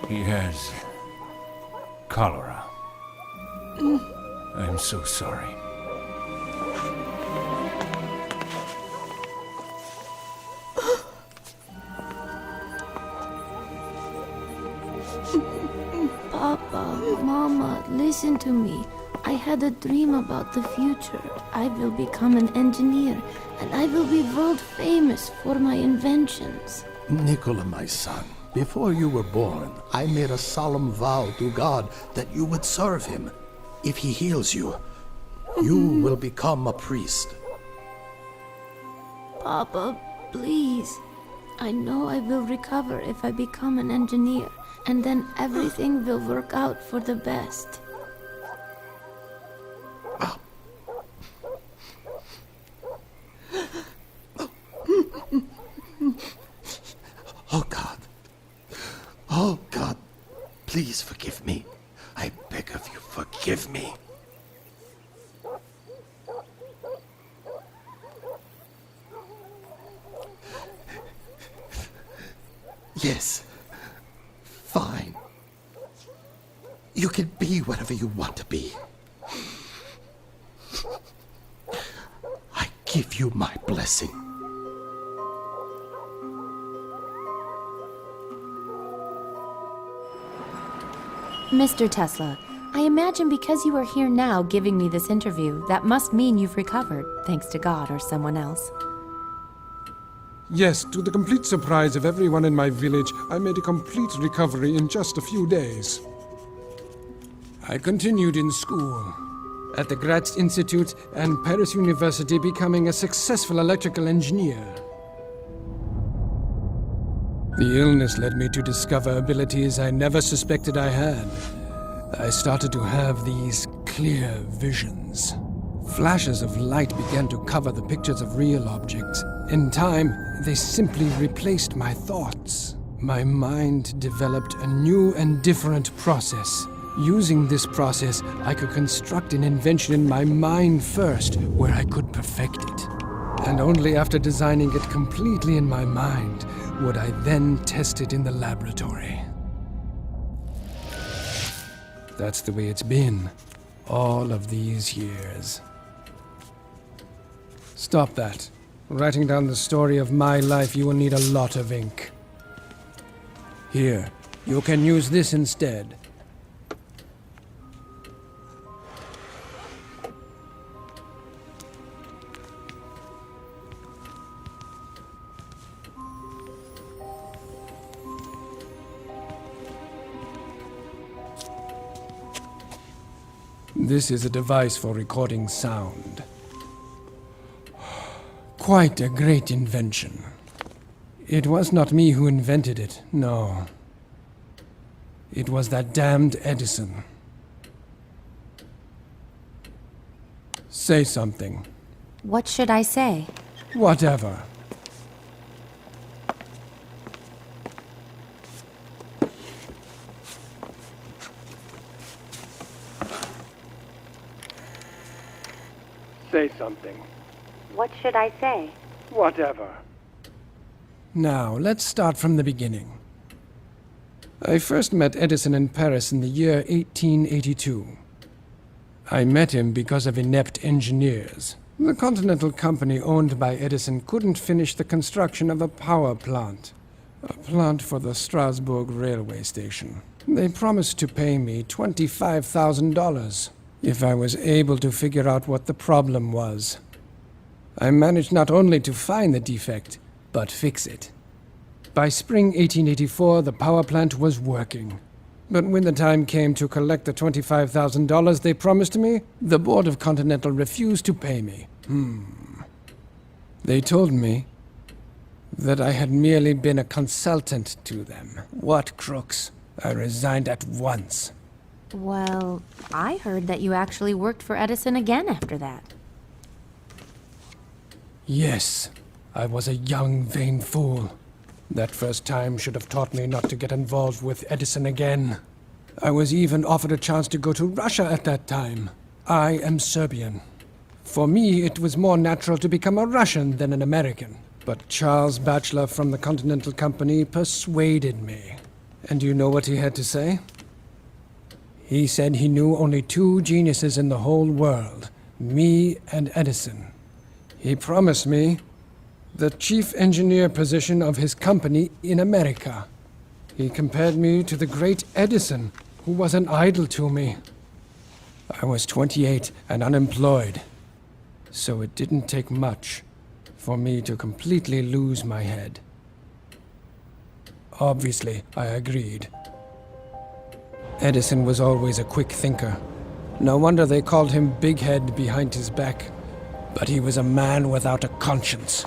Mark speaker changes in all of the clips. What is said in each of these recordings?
Speaker 1: He has cholera. I'm so sorry.
Speaker 2: Papa, Mama, listen to me. I had a dream about the future. I will become an engineer, and I will be world famous for my inventions.
Speaker 3: Nicola, my son, before you were born, I made a solemn vow to God that you would serve him. If he heals you, you will become a priest.
Speaker 2: Papa, please. I know I will recover if I become an engineer, and then everything will work out for the best.
Speaker 3: Oh, God. Oh, God. Please forgive me. I beg of you, forgive me. Yes. Fine. You can be whatever you want to be. I give you my blessing.
Speaker 4: Mr. Tesla, I imagine because you are here now giving me this interview, that must mean you've recovered, thanks to God or someone else.
Speaker 5: Yes, to the complete surprise of everyone in my village, I made a complete recovery in just a few days. I continued in school, at the Graz Institute and Paris University, becoming a successful electrical engineer. The illness led me to discover abilities I never suspected I had. I started to have these clear visions. Flashes of light began to cover the pictures of real objects. In time, they simply replaced my thoughts. My mind developed a new and different process. Using this process, I could construct an invention in my mind first, where I could perfect it. And only after designing it completely in my mind would I then test it in the laboratory. That's the way it's been, all of these years. Stop that. Writing down the story of my life, you will need a lot of ink. Here, you can use this instead. This is a device for recording sound. Quite a great invention. It was not me who invented it, no. It was that damned Edison. Say something.
Speaker 4: What should I say?
Speaker 5: Whatever. Say something.
Speaker 4: What should I say?
Speaker 5: Whatever. Now, let's start from the beginning. I first met Edison in Paris in the year 1882. I met him because of inept engineers. The Continental Company owned by Edison couldn't finish the construction of a power plant. A plant for the Strasbourg railway station. They promised to pay me $25,000 if I was able to figure out what the problem was. I managed not only to find the defect, but fix it. By spring 1884, the power plant was working. But when the time came to collect the $25,000 they promised me, the board of Continental refused to pay me. They told me that I had merely been a consultant to them. What crooks? I resigned at once.
Speaker 4: Well, I heard that you actually worked for Edison again after that.
Speaker 5: Yes, I was a young, vain fool. That first time should have taught me not to get involved with Edison again. I was even offered a chance to go to Russia at that time. I am Serbian. For me, it was more natural to become a Russian than an American. But Charles Batchelor from the Continental Company persuaded me. And you know what he had to say? He said he knew only two geniuses in the whole world, me and Edison. He promised me the chief engineer position of his company in America. He compared me to the great Edison, who was an idol to me. I was 28 and unemployed, so it didn't take much for me to completely lose my head. Obviously, I agreed. Edison was always a quick thinker. No wonder they called him Big Head behind his back. But he was a man without a conscience.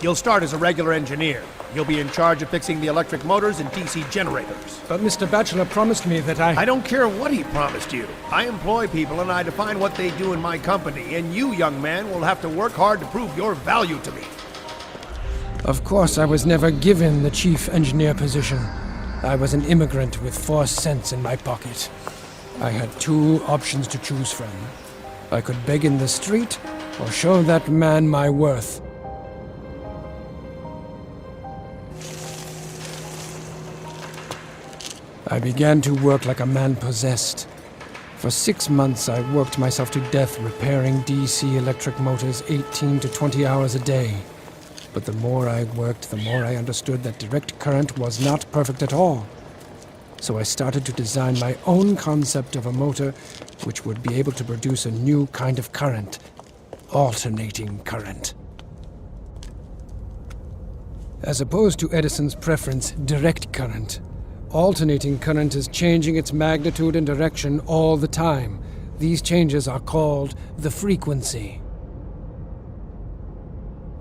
Speaker 6: You'll start as a regular engineer. You'll be in charge of fixing the electric motors and DC generators.
Speaker 5: But Mr. Batchelor promised me that
Speaker 6: I don't care what he promised you. I employ people and I define what they do in my company, and you, young man, will have to work hard to prove your value to me.
Speaker 5: Of course, I was never given the chief engineer position. I was an immigrant with 4 cents in my pocket. I had 2 options to choose from. I could beg in the street, or show that man my worth. I began to work like a man possessed. For 6 months, I worked myself to death repairing DC electric motors 18 to 20 hours a day. But the more I worked, the more I understood that direct current was not perfect at all. So I started to design my own concept of a motor which would be able to produce a new kind of current. Alternating current. As opposed to Edison's preference, direct current, alternating current is changing its magnitude and direction all the time. These changes are called the frequency.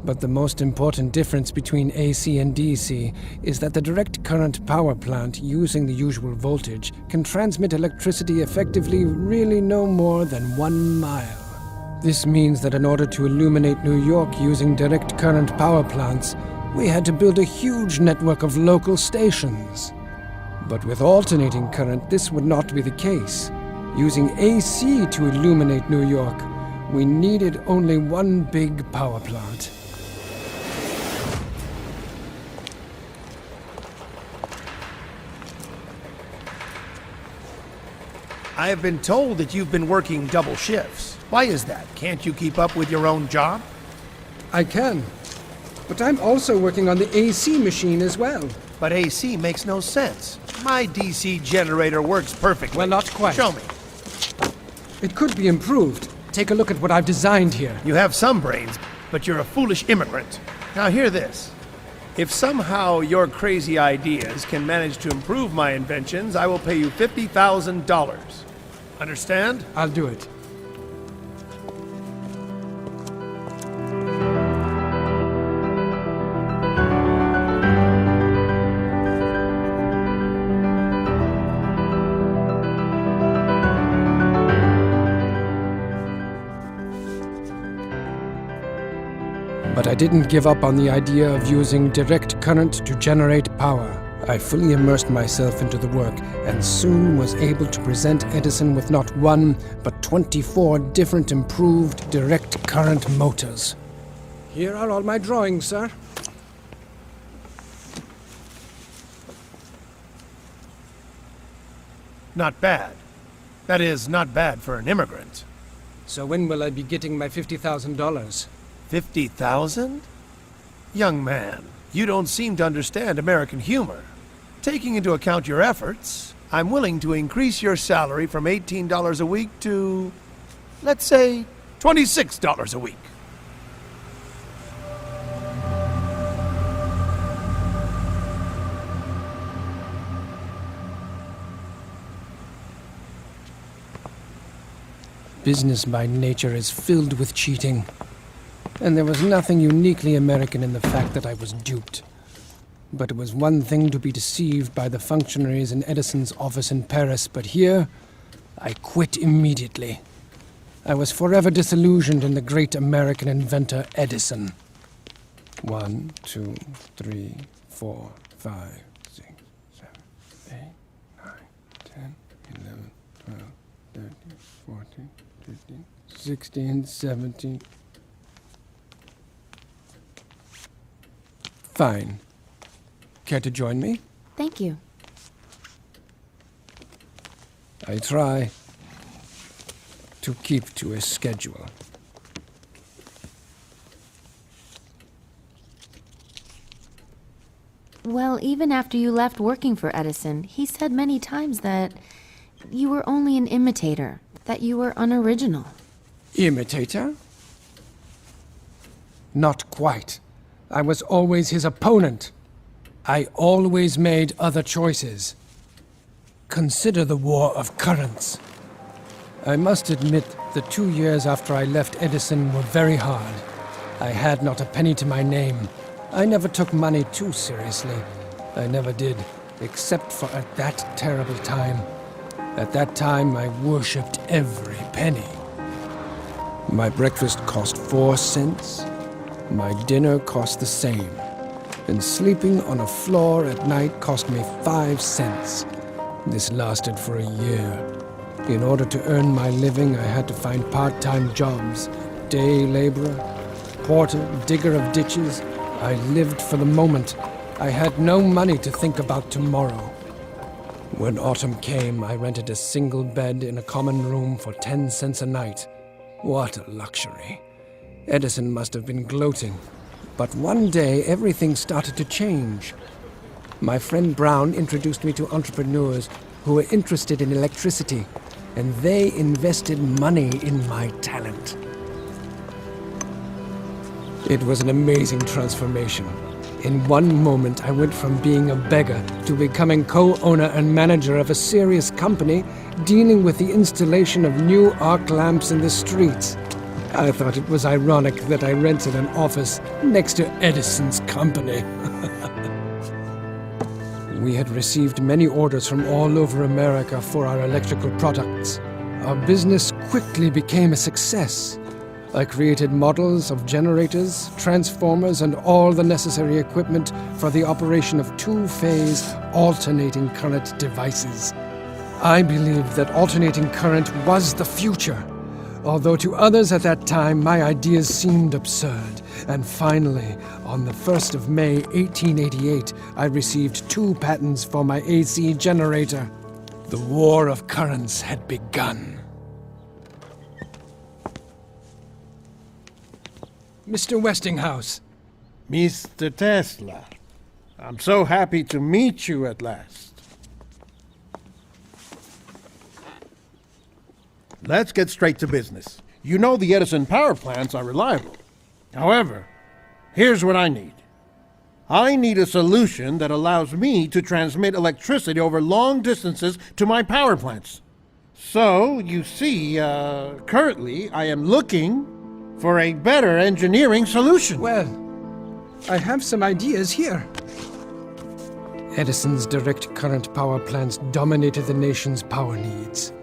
Speaker 5: But the most important difference between AC and DC is that the direct current power plant, using the usual voltage, can transmit electricity effectively really no more than 1 mile. This means that in order to illuminate New York using direct current power plants, we had to build a huge network of local stations. But with alternating current, this would not be the case. Using AC to illuminate New York, we needed only one big power plant.
Speaker 6: I have been told that you've been working double shifts. Why is that? Can't you keep up with your own job?
Speaker 5: I can. But I'm also working on the AC machine as well.
Speaker 6: But AC makes no sense. My DC generator works perfectly.
Speaker 5: Well, not quite.
Speaker 6: Show me.
Speaker 5: It could be improved. Take a look at what I've designed here.
Speaker 6: You have some brains, but you're a foolish immigrant. Now hear this. If somehow your crazy ideas can manage to improve my inventions, I will pay you $50,000. Understand?
Speaker 5: I'll do it. But I didn't give up on the idea of using direct current to generate power. I fully immersed myself into the work and soon was able to present Edison with not 1, but 24 different improved direct current motors. Here are all my drawings, sir.
Speaker 6: Not bad. That is, not bad for an immigrant.
Speaker 5: So when will I be getting my $50,000?
Speaker 6: 50,000? Young man, you don't seem to understand American humor. Taking into account your efforts, I'm willing to increase your salary from $18 a week to, let's say, $26 a week.
Speaker 5: Business by nature is filled with cheating. And there was nothing uniquely American in the fact that I was duped. But it was one thing to be deceived by the functionaries in Edison's office in Paris, but here, I quit immediately. I was forever disillusioned in the great American inventor Edison. 1, 2, 3, 4, 5, 6, 7, 8, 9, 10, 11, 12, 13, 14, 15, 16, 17. Fine. Care to join me?
Speaker 4: Thank you.
Speaker 5: I try to keep to a schedule.
Speaker 4: Well, even after you left working for Edison, he said many times that you were only an imitator, that you were unoriginal.
Speaker 5: Imitator? Not quite. I was always his opponent. I always made other choices. Consider the War of Currents. I must admit, the 2 years after I left Edison were very hard. I had not a penny to my name. I never took money too seriously. I never did, except for at that terrible time. At that time, I worshipped every penny. My breakfast cost 4 cents. My dinner cost the same. And sleeping on a floor at night cost me 5 cents. This lasted for a year. In order to earn my living, I had to find part-time jobs. Day laborer, porter, digger of ditches. I lived for the moment. I had no money to think about tomorrow. When autumn came, I rented a single bed in a common room for 10 cents a night. What a luxury. Edison must have been gloating. But one day, everything started to change. My friend Brown introduced me to entrepreneurs who were interested in electricity, and they invested money in my talent. It was an amazing transformation. In one moment, I went from being a beggar to becoming co-owner and manager of a serious company dealing with the installation of new arc lamps in the streets. I thought it was ironic that I rented an office next to Edison's company. We had received many orders from all over America for our electrical products. Our business quickly became a success. I created models of generators, transformers, and all the necessary equipment for the operation of two-phase alternating current devices. I believed that alternating current was the future, although to others at that time my ideas seemed absurd. And finally, on the 1st of May 1888, I received 2 patents for my AC generator. The War of Currents had begun. Mr. Westinghouse.
Speaker 7: Mr. Tesla, I'm so happy to meet you at last. Let's get straight to business. You know the Edison power plants are reliable. However, here's what I need. I need a solution that allows me to transmit electricity over long distances to my power plants. So, you see, currently I am looking for a better engineering solution.
Speaker 5: Well, I have some ideas here. Edison's direct current power plants dominated the nation's power needs.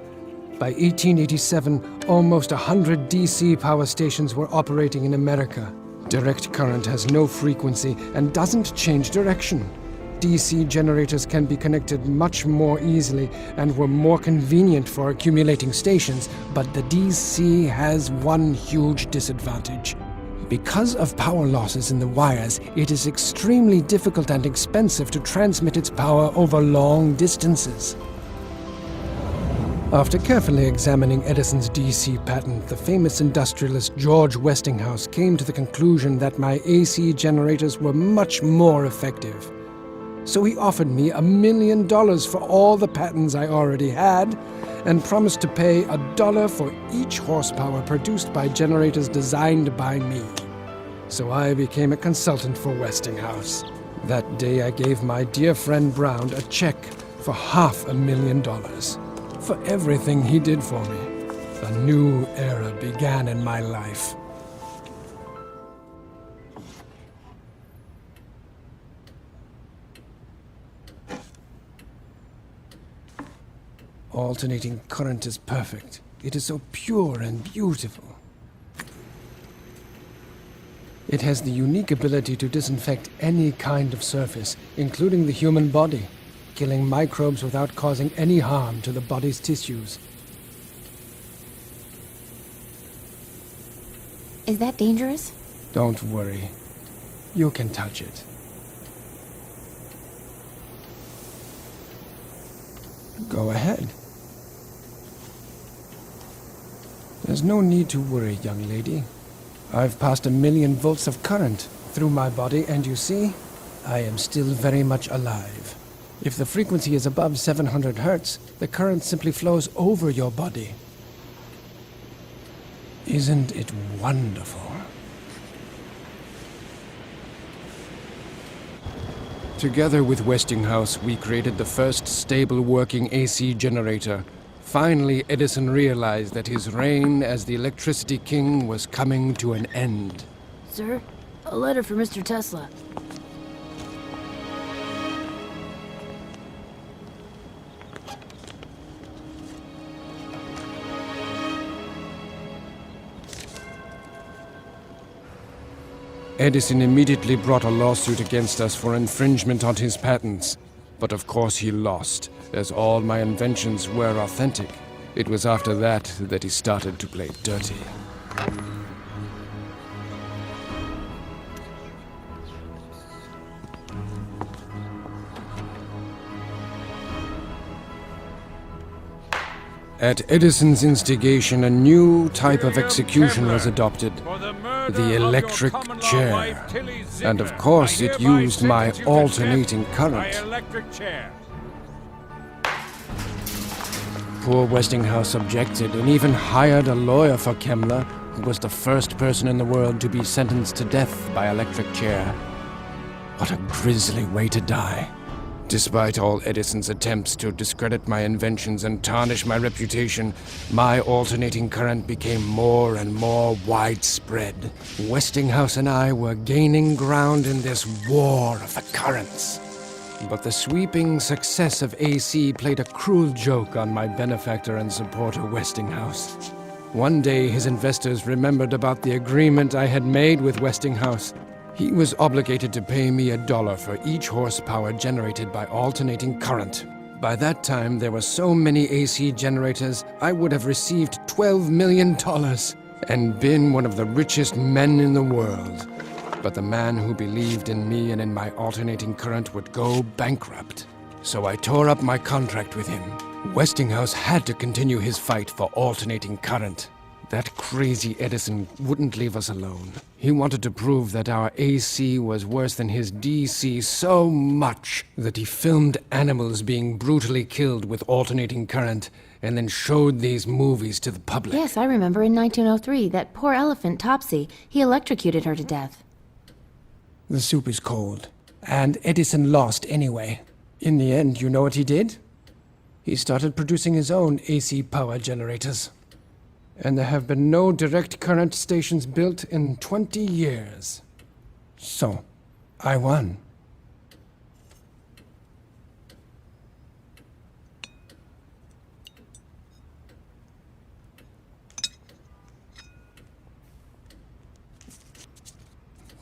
Speaker 5: By 1887, almost 100 DC power stations were operating in America. Direct current has no frequency and doesn't change direction. DC generators can be connected much more easily and were more convenient for accumulating stations, but the DC has one huge disadvantage. Because of power losses in the wires, it is extremely difficult and expensive to transmit its power over long distances. After carefully examining Edison's DC patent, the famous industrialist George Westinghouse came to the conclusion that my AC generators were much more effective. So he offered me $1 million for all the patents I already had, and promised to pay $1 for each horsepower produced by generators designed by me. So I became a consultant for Westinghouse. That day I gave my dear friend Brown a check for $500,000 for everything he did for me. A new era began in my life. Alternating current is perfect. It is so pure and beautiful. It has the unique ability to disinfect any kind of surface, including the human body, killing microbes without causing any harm to the body's tissues.
Speaker 4: Is that dangerous?
Speaker 5: Don't worry. You can touch it. Go ahead. There's no need to worry, young lady. I've passed 1,000,000 volts of current through my body, and you see, I am still very much alive. If the frequency is above 700 hertz, the current simply flows over your body. Isn't it wonderful? Together with Westinghouse, we created the first stable working AC generator. Finally, Edison realized that his reign as the electricity king was coming to an end.
Speaker 2: Sir, a letter for Mr. Tesla.
Speaker 5: Edison immediately brought a lawsuit against us for infringement on his patents. But of course he lost, as all my inventions were authentic. It was after that that he started to play dirty. At Edison's instigation, a new type of execution was adopted. The electric chair. And of course it used my alternating current. Poor Westinghouse objected and even hired a lawyer for Kemmler, who was the first person in the world to be sentenced to death by electric chair. What a grisly way to die. Despite all Edison's attempts to discredit my inventions and tarnish my reputation, my alternating current became more and more widespread. Westinghouse and I were gaining ground in this war of the currents. But the sweeping success of AC played a cruel joke on my benefactor and supporter Westinghouse. One day his investors remembered about the agreement I had made with Westinghouse. He was obligated to pay me $1 for each horsepower generated by alternating current. By that time, there were so many AC generators, I would have received $12 million and been one of the richest men in the world. But the man who believed in me and in my alternating current would go bankrupt. So I tore up my contract with him. Westinghouse had to continue his fight for alternating current. That crazy Edison wouldn't leave us alone. He wanted to prove that our AC was worse than his DC so much that he filmed animals being brutally killed with alternating current and then showed these movies to the public.
Speaker 4: Yes, I remember in 1903, that poor elephant, Topsy. He electrocuted her to death.
Speaker 5: The soup is cold. And Edison lost anyway. In the end, you know what he did? He started producing his own AC power generators. And there have been no direct current stations built in 20 years. So, I won.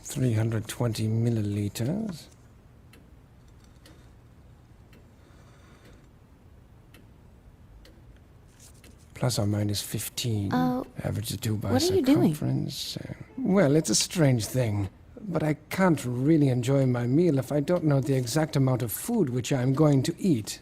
Speaker 5: $320 milliliters. Plus or minus 15. Average of 2 by
Speaker 4: what are you doing?
Speaker 5: circumference. Well, it's a strange thing. But I can't really enjoy my meal if I don't know the exact amount of food which I'm going to eat.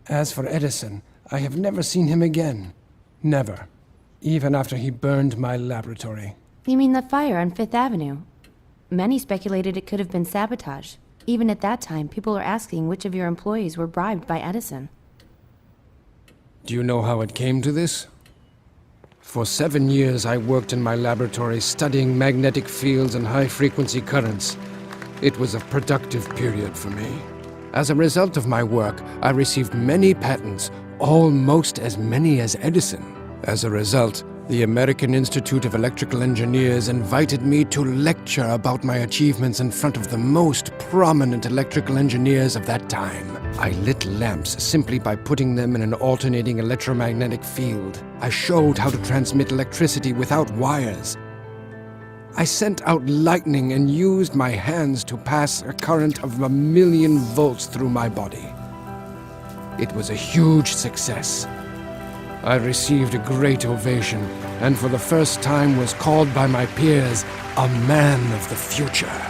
Speaker 5: As for Edison, I have never seen him again. Never. Even after he burned my laboratory.
Speaker 4: You mean the fire on Fifth Avenue? Many speculated it could have been sabotage. Even at that time, people were asking which of your employees were bribed by Edison.
Speaker 5: Do you know how it came to this? For 7 years, I worked in my laboratory studying magnetic fields and high-frequency currents. It was a productive period for me. As a result of my work, I received many patents, almost as many as Edison. As a result, the American Institute of Electrical Engineers invited me to lecture about my achievements in front of the most prominent electrical engineers of that time. I lit lamps simply by putting them in an alternating electromagnetic field. I showed how to transmit electricity without wires. I sent out lightning and used my hands to pass a current of 1,000,000 volts through my body. It was a huge success. I received a great ovation, and for the first time was called by my peers a man of the future.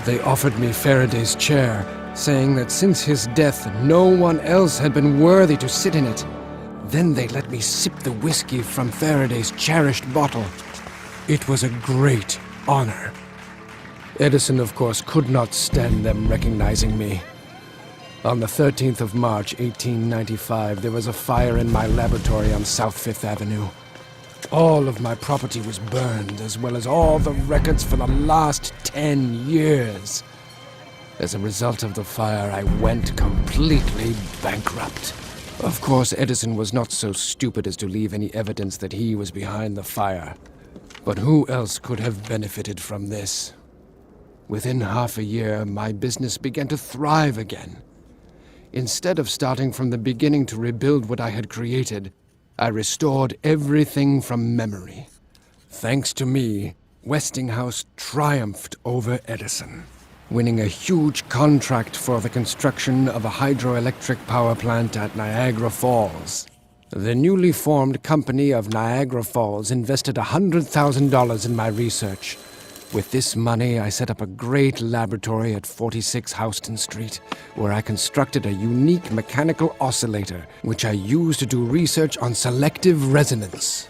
Speaker 5: They offered me Faraday's chair, saying that since his death, no one else had been worthy to sit in it. Then they let me sip the whiskey from Faraday's cherished bottle. It was a great honor. Edison, of course, could not stand them recognizing me. On the 13th of March, 1895, there was a fire in my laboratory on South Fifth Avenue. All of my property was burned, as well as all the records for the last 10 years. As a result of the fire, I went completely bankrupt. Of course, Edison was not so stupid as to leave any evidence that he was behind the fire. But who else could have benefited from this? Within half a year, my business began to thrive again. Instead of starting from the beginning to rebuild what I had created, I restored everything from memory. Thanks to me, Westinghouse triumphed over Edison, winning a huge contract for the construction of a hydroelectric power plant at Niagara Falls. The newly formed company of Niagara Falls invested $100,000 in my research. With this money, I set up a great laboratory at 46 Houston Street, where I constructed a unique mechanical oscillator, which I used to do research on selective resonance.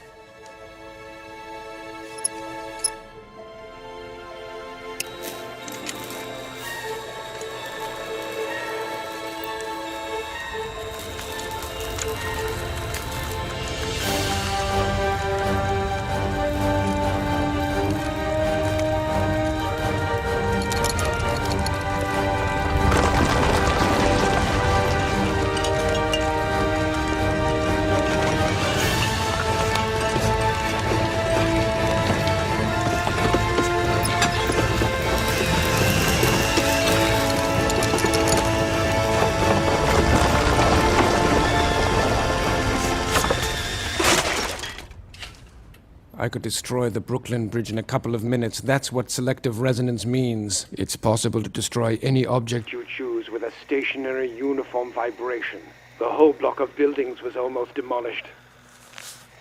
Speaker 5: I could destroy the Brooklyn Bridge in a couple of minutes. That's what selective resonance means. It's possible to destroy any object you choose with a stationary, uniform vibration. The whole block of buildings was almost demolished.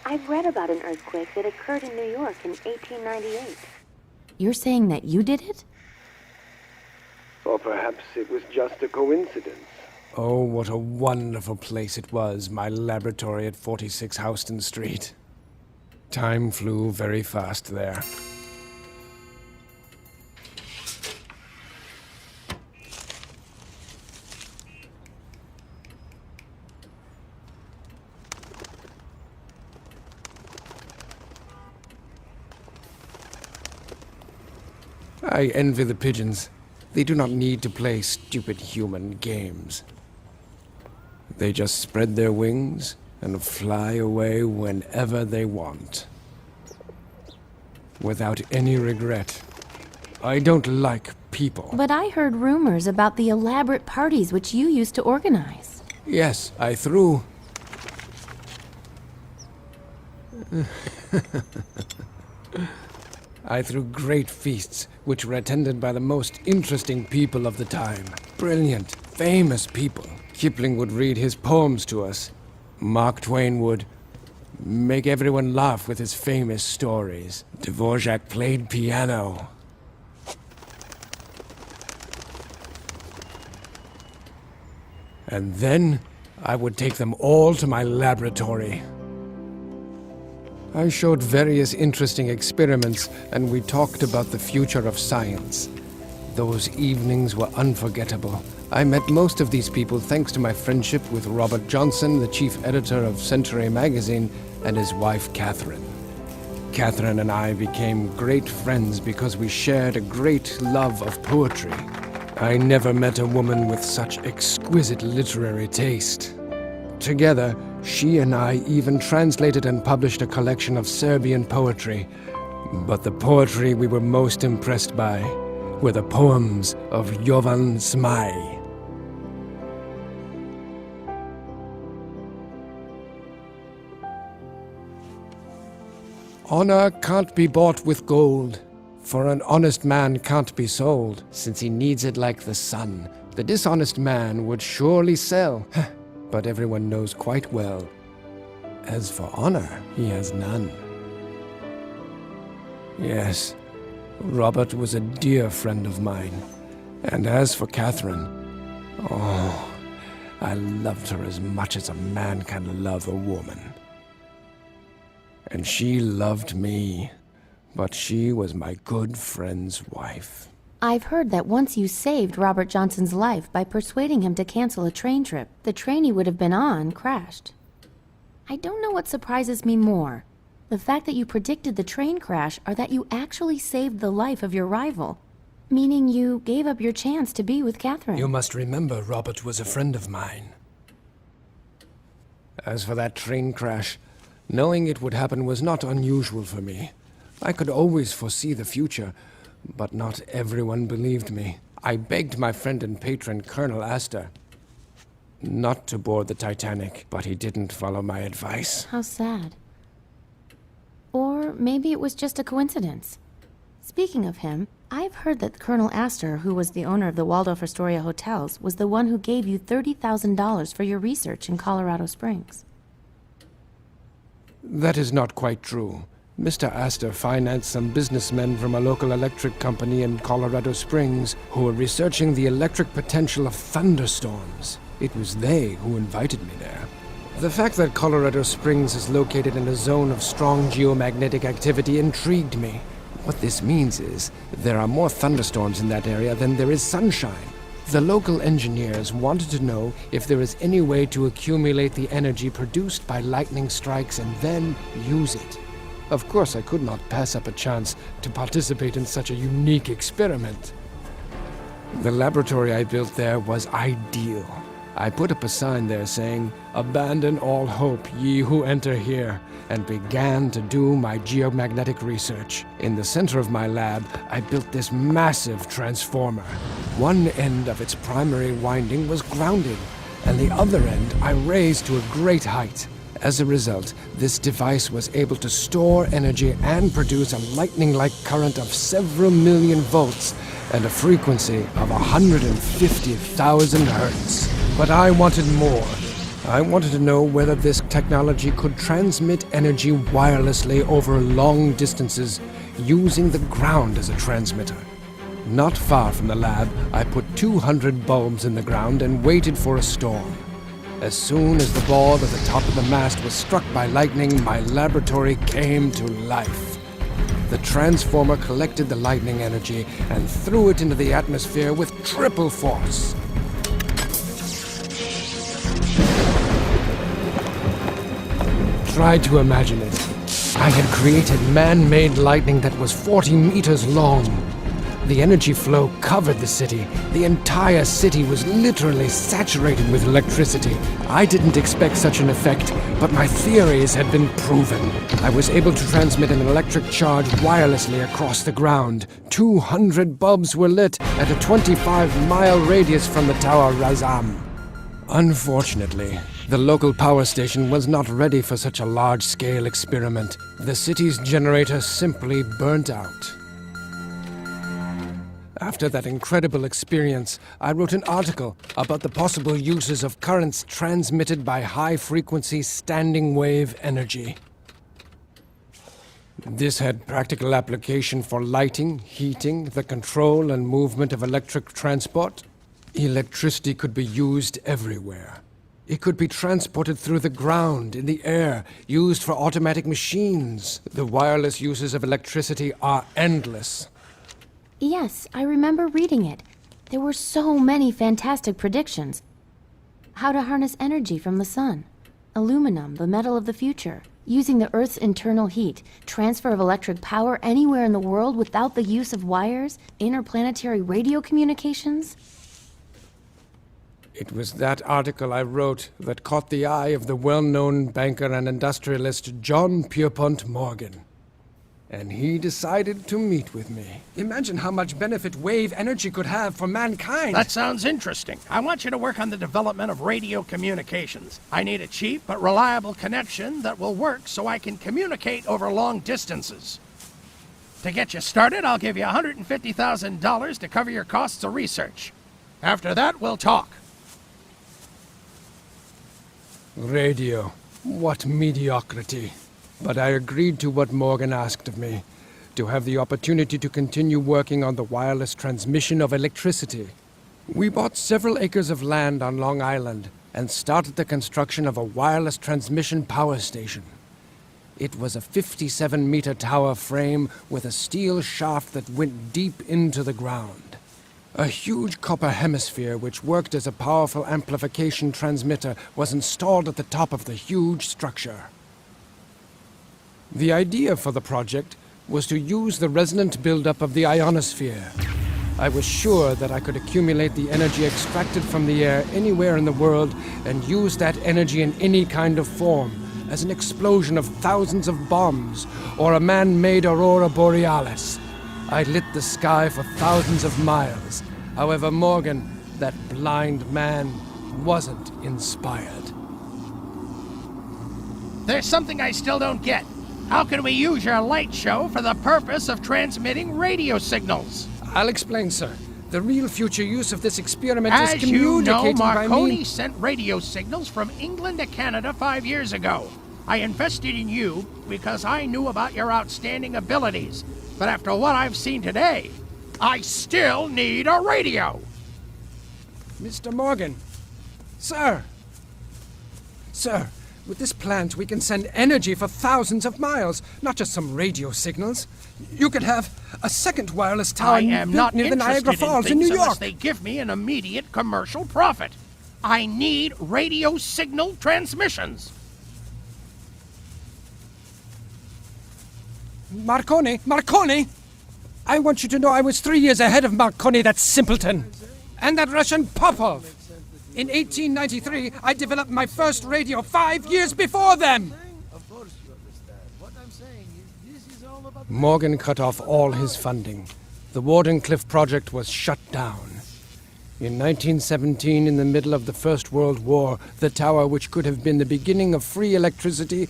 Speaker 4: I've read about an earthquake that occurred in New York in 1898. You're saying that you did it?
Speaker 5: Or perhaps it was just a coincidence. Oh, what a wonderful place it was, my laboratory at 46 Houston Street. Time flew very fast there. I envy the pigeons. They do not need to play stupid human games. They just spread their wings and fly away whenever they want. Without any regret. I don't like people.
Speaker 4: But I heard rumors about the elaborate parties which you used to organize.
Speaker 5: Yes, I threw... I threw great feasts, which were attended by the most interesting people of the time. Brilliant, famous people. Kipling would read his poems to us. Mark Twain would make everyone laugh with his famous stories. Dvorak played piano. And then I would take them all to my laboratory. I showed various interesting experiments, and we talked about the future of science. Those evenings were unforgettable. I met most of these people thanks to my friendship with Robert Johnson, the chief editor of Century magazine, and his wife, Catherine. Catherine and I became great friends because we shared a great love of poetry. I never met a woman with such exquisite literary taste. Together, she and I even translated and published a collection of Serbian poetry. But the poetry we were most impressed by were the poems of Jovan Zmaj. Honor can't be bought with gold, for an honest man can't be sold, since he needs it like the sun. The dishonest man would surely sell, but everyone knows quite well. As for honor, he has none. Yes, Robert was a dear friend of mine. And as for Catherine, oh, I loved her as much as a man can love a woman. And she loved me, but she was my good friend's wife.
Speaker 4: I've heard that once you saved Robert Johnson's life by persuading him to cancel a train trip. The train he would have been on crashed. I don't know what surprises me more, the fact that you predicted the train crash or that you actually saved the life of your rival, meaning you gave up your chance to be with Catherine.
Speaker 5: You must remember Robert was a friend of mine. As for that train crash, knowing it would happen was not unusual for me. I could always foresee the future, but not everyone believed me. I begged my friend and patron, Colonel Astor, not to board the Titanic, but he didn't follow my advice.
Speaker 4: How sad. Or maybe it was just a coincidence. Speaking of him, I've heard that Colonel Astor, who was the owner of the Waldorf Astoria hotels, was the one who gave you $30,000 for your research in Colorado Springs.
Speaker 5: That is not quite true. Mr. Astor financed some businessmen from a local electric company in Colorado Springs who were researching the electric potential of thunderstorms. It was they who invited me there. The fact that Colorado Springs is located in a zone of strong geomagnetic activity intrigued me. What this means is there are more thunderstorms in that area than there is sunshine. The local engineers wanted to know if there is any way to accumulate the energy produced by lightning strikes and then use it. Of course, I could not pass up a chance to participate in such a unique experiment. The laboratory I built there was ideal. I put up a sign there saying, "Abandon all hope, ye who enter here," and began to do my geomagnetic research. In the center of my lab, I built this massive transformer. One end of its primary winding was grounded, and the other end I raised to a great height. As a result, this device was able to store energy and produce a lightning-like current of several million volts and a frequency of 150,000 hertz. But I wanted more. I wanted to know whether this technology could transmit energy wirelessly over long distances using the ground as a transmitter. Not far from the lab, I put 200 bulbs in the ground and waited for a storm. As soon as the ball at the top of the mast was struck by lightning, my laboratory came to life. The transformer collected the lightning energy and threw it into the atmosphere with triple force. Try to imagine it. I had created man-made lightning that was 40 meters long. The energy flow covered the city. The entire city was literally saturated with electricity. I didn't expect such an effect, but my theories had been proven. I was able to transmit an electric charge wirelessly across the ground. 200 bulbs were lit at a 25-mile radius from the Tower Razam. Unfortunately, the local power station was not ready for such a large-scale experiment. The city's generator simply burnt out. After that incredible experience, I wrote an article about the possible uses of currents transmitted by high-frequency standing wave energy. This had practical application for lighting, heating, the control and movement of electric transport. Electricity could be used everywhere. It could be transported through the ground, in the air, used for automatic machines. The wireless uses of electricity are endless.
Speaker 4: Yes, I remember reading it. There were so many fantastic predictions. How to harness energy from the sun. Aluminum, the metal of the future. Using the Earth's internal heat, transfer of electric power anywhere in the world without the use of wires, interplanetary radio communications?
Speaker 5: It was that article I wrote that caught the eye of the well-known banker and industrialist John Pierpont Morgan. And he decided to meet with me. Imagine how much benefit wave energy could have for mankind.
Speaker 8: That sounds interesting. I want you to work on the development of radio communications. I need a cheap but reliable connection that will work so I can communicate over long distances. To get you started, I'll give you $150,000 to cover your costs of research. After that, we'll talk.
Speaker 5: Radio. What mediocrity. But I agreed to what Morgan asked of me, to have the opportunity to continue working on the wireless transmission of electricity. We bought several acres of land on Long Island and started the construction of a wireless transmission power station. It was a 57-meter tower frame with a steel shaft that went deep into the ground. A huge copper hemisphere which worked as a powerful amplification transmitter was installed at the top of the huge structure. The idea for the project was to use the resonant buildup of the ionosphere. I was sure that I could accumulate the energy extracted from the air anywhere in the world and use that energy in any kind of form, as an explosion of thousands of bombs or a man-made aurora borealis. I lit the sky for thousands of miles. However, Morgan, that blind man, wasn't inspired.
Speaker 8: There's something I still don't get. How can we use your light show for the purpose of transmitting radio signals?
Speaker 5: I'll explain, sir. The real future use of this experiment
Speaker 8: As
Speaker 5: is
Speaker 8: you know,
Speaker 5: communicating by
Speaker 8: Marconi
Speaker 5: me.
Speaker 8: sent radio signals from England to Canada 5 years ago. I invested in you because I knew about your outstanding abilities. But after what I've seen today, I still need a radio.
Speaker 5: Mr. Morgan. Sir. Sir, with this plant we can send energy for thousands of miles, not just some radio signals. You could have a second wireless tower
Speaker 8: I am
Speaker 5: built
Speaker 8: not
Speaker 5: near the
Speaker 8: interested
Speaker 5: Niagara Falls in
Speaker 8: things
Speaker 5: New
Speaker 8: unless
Speaker 5: York.
Speaker 8: they give me an immediate commercial profit. I need radio signal transmissions.
Speaker 5: Marconi! I want you to know I was 3 years ahead of Marconi, that simpleton. And that Russian Popov. In 1893, I developed my first radio 5 years before them. Morgan cut off all his funding. The Wardenclyffe project was shut down. In 1917, in the middle of the First World War, the tower, which could have been the beginning of free electricity,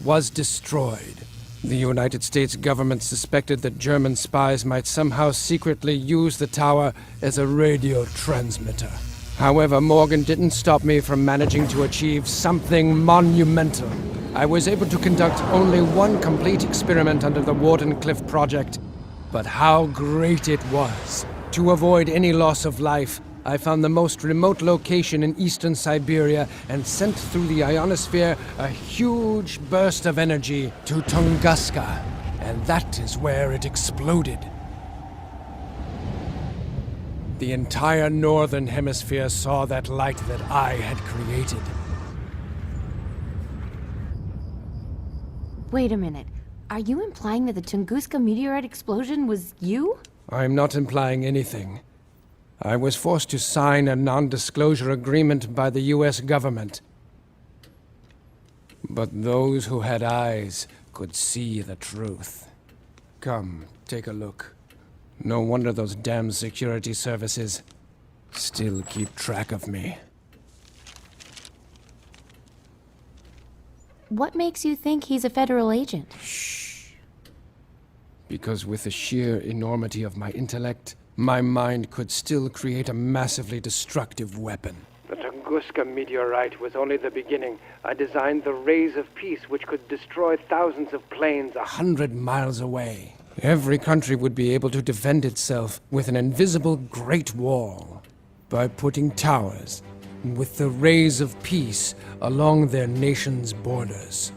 Speaker 5: was destroyed. The United States government suspected that German spies might somehow secretly use the tower as a radio transmitter. However, Morgan didn't stop me from managing to achieve something monumental. I was able to conduct only one complete experiment under the Wardenclyffe project, but how great it was! To avoid any loss of life, I found the most remote location in eastern Siberia and sent through the ionosphere a huge burst of energy to Tunguska, and that is where it exploded. The entire northern hemisphere saw that light that I had created.
Speaker 4: Wait a minute. Are you implying that the Tunguska meteorite explosion was you?
Speaker 5: I'm not implying anything. I was forced to sign a non-disclosure agreement by the US government. But those who had eyes could see the truth. Come, take a look. No wonder those damn security services still keep track of me.
Speaker 4: What makes you think he's a federal agent?
Speaker 5: Because with the sheer enormity of my intellect, my mind could still create a massively destructive weapon. The Tunguska meteorite was only the beginning. I designed the rays of peace which could destroy thousands of planes 100 miles away. Every country would be able to defend itself with an invisible Great Wall by putting towers with the rays of peace along their nation's borders.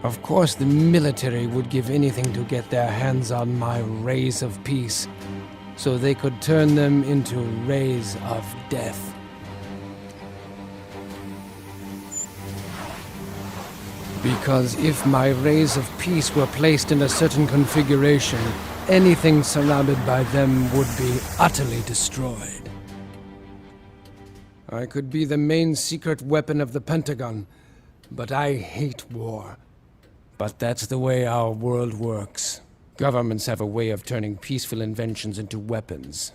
Speaker 5: Of course, the military would give anything to get their hands on my rays of peace. so they could turn them into rays of death. Because if my rays of peace were placed in a certain configuration, anything surrounded by them would be utterly destroyed. I could be the main secret weapon of the Pentagon, but I hate war. But that's the way our world works. Governments have a way of turning peaceful inventions into weapons.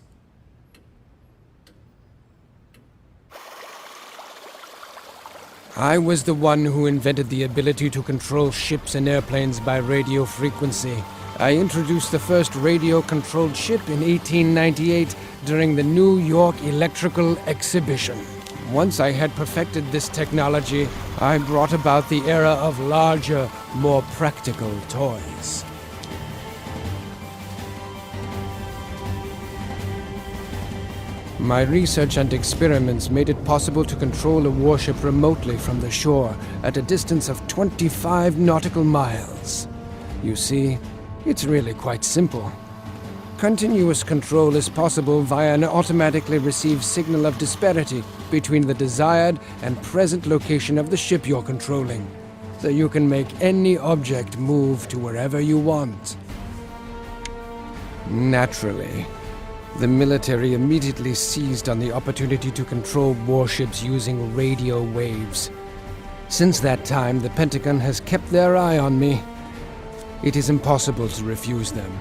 Speaker 5: I was the one who invented the ability to control ships and airplanes by radio frequency. I introduced the first radio-controlled ship in 1898 during the New York Electrical Exhibition. Once I had perfected this technology, I brought about the era of larger, more practical toys. My research and experiments made it possible to control a warship remotely from the shore at a distance of 25 nautical miles. You see, it's really quite simple. Continuous control is possible via an automatically received signal of disparity between the desired and present location of the ship you're controlling, so you can make any object move to wherever you want. Naturally, the military immediately seized on the opportunity to control warships using radio waves. Since that time, the Pentagon has kept their eye on me. It is impossible to refuse them.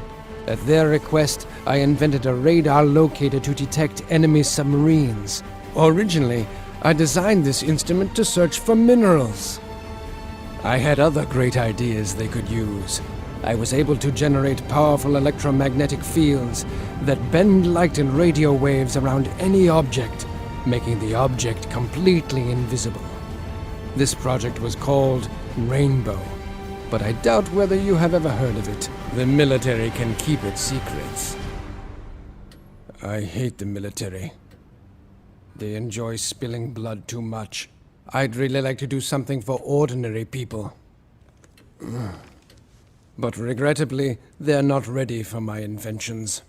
Speaker 5: At their request, I invented a radar locator to detect enemy submarines. Originally, I designed this instrument to search for minerals. I had other great ideas they could use. I was able to generate powerful electromagnetic fields that bend light and radio waves around any object, making the object completely invisible. This project was called Rainbow, but I doubt whether you have ever heard of it. The military can keep its secrets. I hate the military. They enjoy spilling blood too much. I'd really like to do something for ordinary people. But regrettably, they're not ready for my inventions.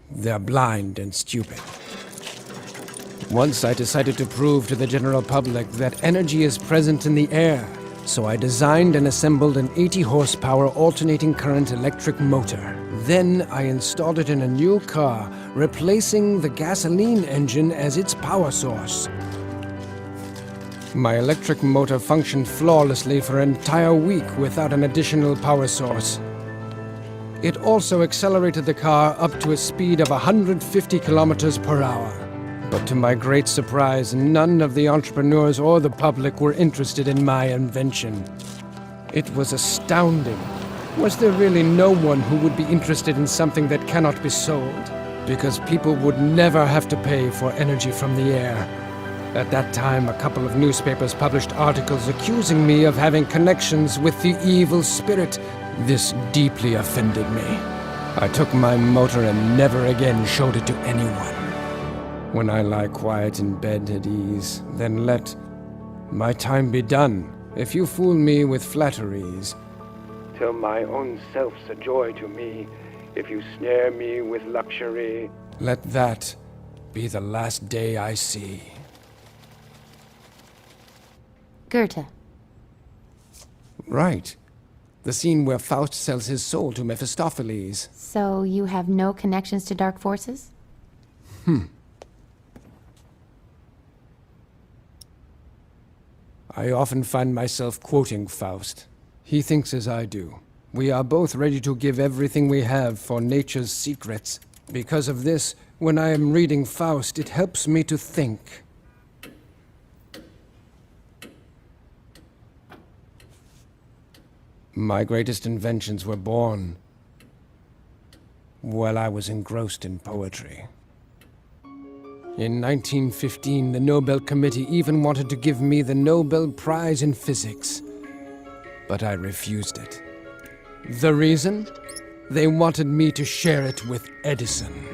Speaker 5: They're blind and stupid. Once I decided to prove to the general public that energy is present in the air, so I designed and assembled an 80-horsepower alternating current electric motor. Then I installed it in a new car, replacing the gasoline engine as its power source. My electric motor functioned flawlessly for an entire week without an additional power source. It also accelerated the car up to a speed of 150 kilometers per hour. But to my great surprise, none of the entrepreneurs or the public were interested in my invention. It was astounding. Was there really no one who would be interested in something that cannot be sold? Because people would never have to pay for energy from the air. At that time, a couple of newspapers published articles accusing me of having connections with the evil spirit. This deeply offended me. I took my motor and never again showed it to anyone. When I lie quiet in bed at ease, then let my time be done. If you fool me with flatteries, till my own self's a joy to me. If you snare me with luxury, let that be the last day I see.
Speaker 4: Goethe.
Speaker 5: Right. The scene where Faust sells his soul to Mephistopheles.
Speaker 4: So you have no connections to dark forces?
Speaker 5: I often find myself quoting Faust. He thinks as I do. We are both ready to give everything we have for nature's secrets. Because of this, when I am reading Faust, it helps me to think. My greatest inventions were born while I was engrossed in poetry. In 1915, the Nobel Committee even wanted to give me the Nobel Prize in Physics, but I refused it. The reason? They wanted me to share it with Edison.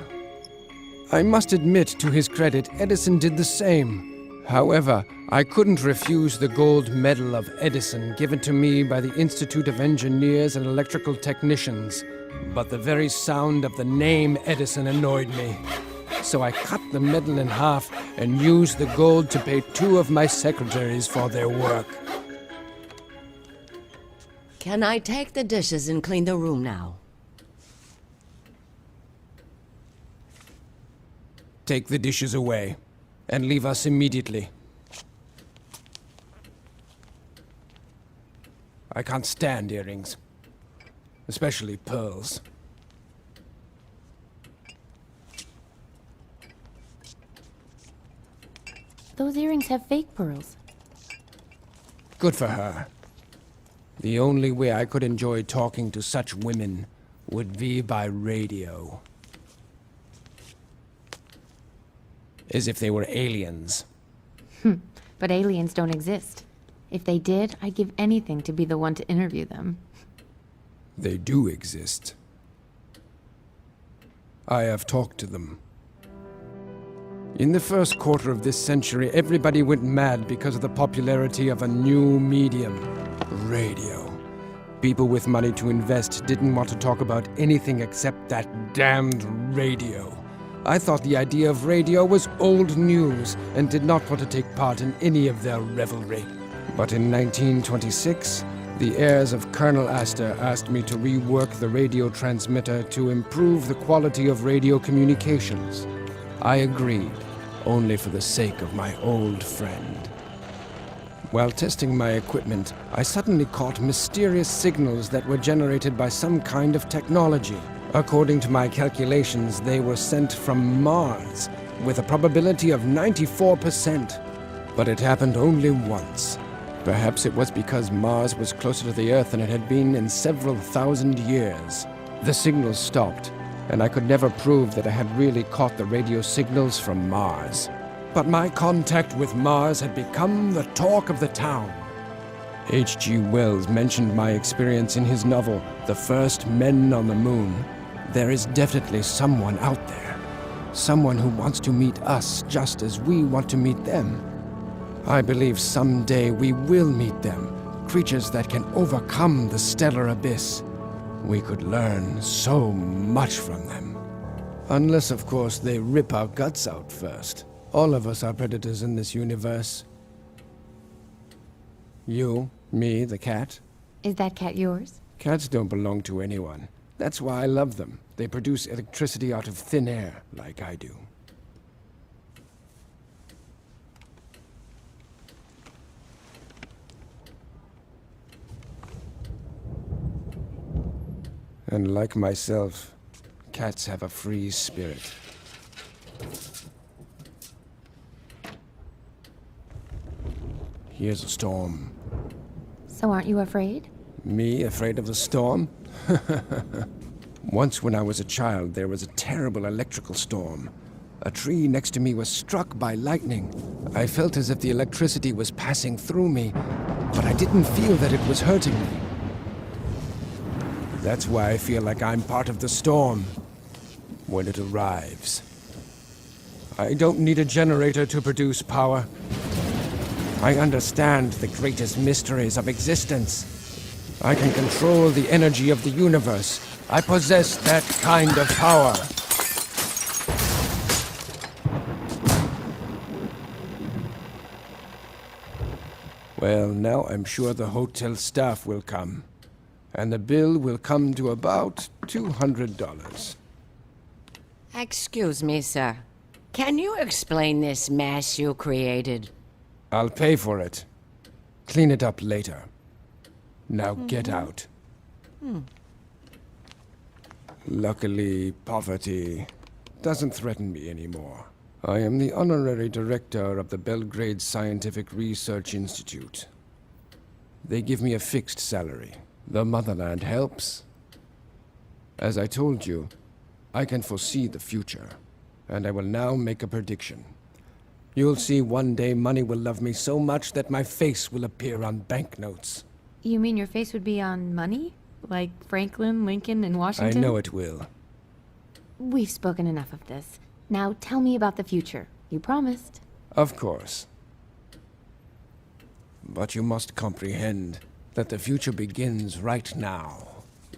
Speaker 5: I must admit, to his credit, Edison did the same. However, I couldn't refuse the gold medal of Edison given to me by the Institute of Engineers and Electrical Technicians. But the very sound of the name Edison annoyed me. So I cut the medal in half and used the gold to pay 2 of my secretaries for their work.
Speaker 9: Can I take the dishes and clean the room now?
Speaker 5: Take the dishes away, and leave us immediately. I can't stand earrings, especially pearls.
Speaker 4: Those earrings have fake pearls.
Speaker 5: Good for her. The only way I could enjoy talking to such women would be by radio. As if they were aliens.
Speaker 4: But aliens don't exist. If they did, I'd give anything to be the one to interview them.
Speaker 5: They do exist. I have talked to them. In the first quarter of this century, everybody went mad because of the popularity of a new medium, radio. People with money to invest didn't want to talk about anything except that damned radio. I thought the idea of radio was old news and did not want to take part in any of their revelry. But in 1926, the heirs of Colonel Astor asked me to rework the radio transmitter to improve the quality of radio communications. I agreed, only for the sake of my old friend. While testing my equipment, I suddenly caught mysterious signals that were generated by some kind of technology. According to my calculations, they were sent from Mars, with a probability of 94%. But it happened only once. Perhaps it was because Mars was closer to the Earth than it had been in several thousand years. The signals stopped, and I could never prove that I had really caught the radio signals from Mars. But my contact with Mars had become the talk of the town. H.G. Wells mentioned my experience in his novel, The First Men on the Moon. There is definitely someone out there. Someone who wants to meet us just as we want to meet them. I believe someday we will meet them, creatures that can overcome the stellar abyss. We could learn so much from them. Unless, of course, they rip our guts out first. All of us are predators in this universe. You, me, the cat.
Speaker 4: Is that cat yours?
Speaker 5: Cats don't belong to anyone. That's why I love them. They produce electricity out of thin air, like I do. And like myself, cats have a free spirit. Here's a storm.
Speaker 4: So aren't you afraid?
Speaker 5: Me afraid of the storm? Once when I was a child, there was a terrible electrical storm. A tree next to me was struck by lightning. I felt as if the electricity was passing through me, but I didn't feel that it was hurting me. That's why I feel like I'm part of the storm when it arrives. I don't need a generator to produce power. I understand the greatest mysteries of existence. I can control the energy of the universe. I possess that kind of power. Well, now I'm sure the hotel staff will come. And the bill will come to about $200.
Speaker 9: Excuse me, sir. Can you explain this mess you created?
Speaker 5: I'll pay for it. Clean it up later. Now get out. Luckily, poverty doesn't threaten me anymore. I am the honorary director of the Belgrade Scientific Research Institute. They give me a fixed salary. The motherland helps. As I told you, I can foresee the future, and I will now make a prediction. You'll see one day money will love me so much that my face will appear on banknotes.
Speaker 4: You mean your face would be on money? Like Franklin, Lincoln, and
Speaker 5: I
Speaker 4: Washington?
Speaker 5: know it will.
Speaker 4: We've spoken enough of this. Now tell me about the future. You promised.
Speaker 5: Of course. But you must comprehend that the future begins right now.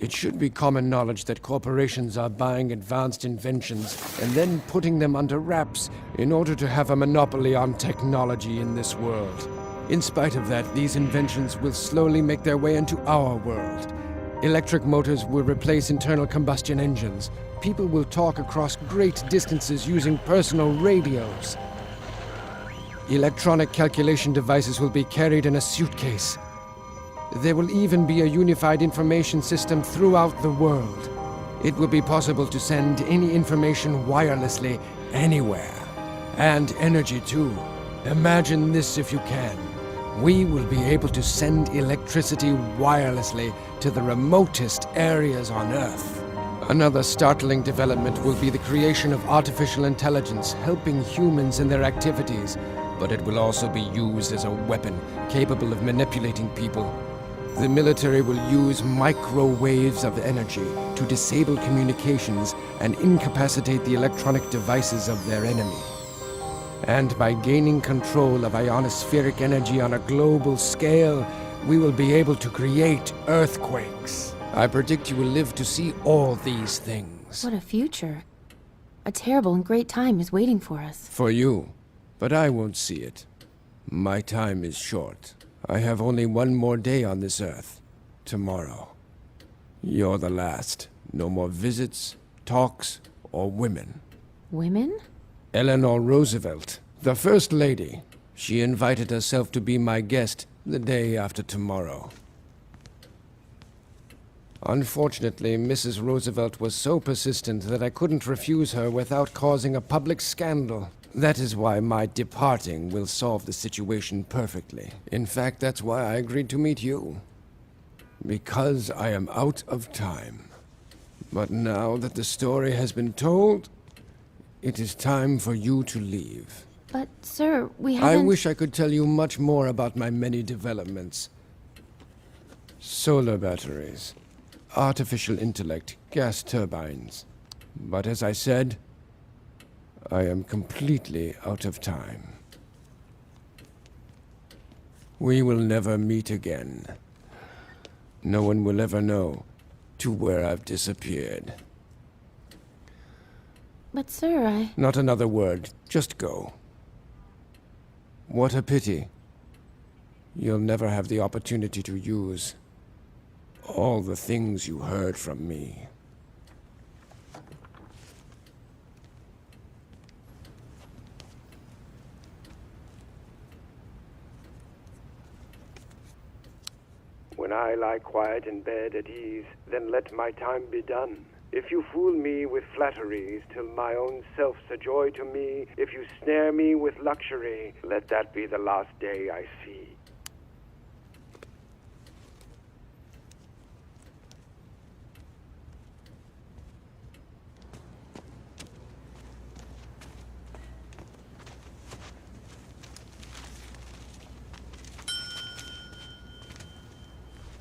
Speaker 5: It should be common knowledge that corporations are buying advanced inventions and then putting them under wraps in order to have a monopoly on technology in this world. In spite of that, these inventions will slowly make their way into our world. Electric motors will replace internal combustion engines. People will talk across great distances using personal radios. Electronic calculation devices will be carried in a suitcase. There will even be a unified information system throughout the world. It will be possible to send any information wirelessly anywhere. And energy too. Imagine this if you can. We will be able to send electricity wirelessly to the remotest areas on Earth. Another startling development will be the creation of artificial intelligence helping humans in their activities, but it will also be used as a weapon capable of manipulating people. The military will use microwaves of energy to disable communications and incapacitate the electronic devices of their enemy. And by gaining control of ionospheric energy on a global scale, we will be able to create earthquakes. I predict you will live to see all these things.
Speaker 4: What a future. A terrible and great time is waiting for us.
Speaker 5: For you, but I won't see it. My time is short. I have only one more day on this earth. Tomorrow. You're the last. No more visits, talks, or women.
Speaker 4: Women?
Speaker 5: Eleanor Roosevelt, the First Lady. She invited herself to be my guest the day after tomorrow. Unfortunately, Mrs. Roosevelt was so persistent that I couldn't refuse her without causing a public scandal. That is why my departing will solve the situation perfectly. In fact, that's why I agreed to meet you. Because I am out of time. But now that the story has been told, it is time for you to leave.
Speaker 4: But, sir, we haven't...
Speaker 5: I wish I could tell you much more about my many developments. Solar batteries, artificial intellect, gas turbines. But as I said, I am completely out of time. We will never meet again. No one will ever know to where I've disappeared.
Speaker 4: But, sir,
Speaker 5: Not another word. Just go. What a pity. You'll never have the opportunity to use all the things you heard from me.
Speaker 10: When I lie quiet in bed at ease, then let my time be done. If you fool me with flatteries, till my own self's a joy to me, if you snare me with luxury, let that be the last day I see.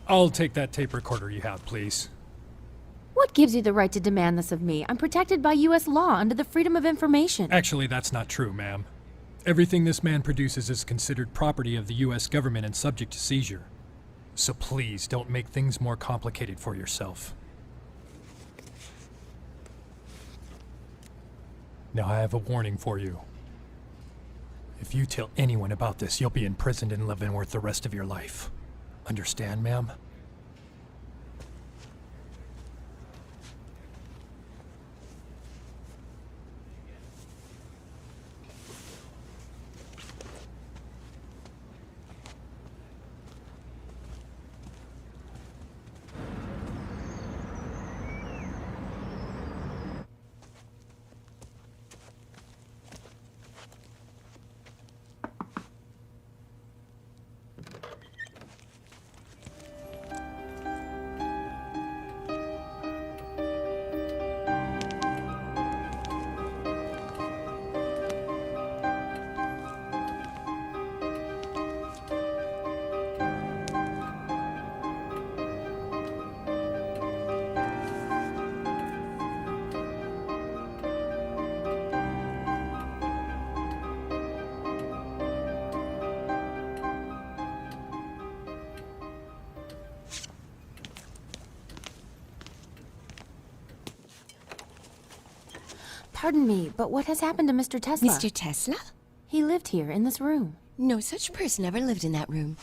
Speaker 11: I'll take that tape recorder you have, please.
Speaker 4: What gives you the right to demand this of me? I'm protected by U.S. law under the Freedom of Information.
Speaker 11: Actually, that's not true, ma'am. Everything this man produces is considered property of the U.S. government and subject to seizure. So please, don't make things more complicated for yourself. Now I have a warning for you. If you tell anyone about this, you'll be imprisoned in Leavenworth the rest of your life. Understand, ma'am?
Speaker 4: Pardon me, but what has happened to Mr. Tesla?
Speaker 12: Mr. Tesla?
Speaker 4: He lived here, in this room.
Speaker 12: No such person ever lived in that room.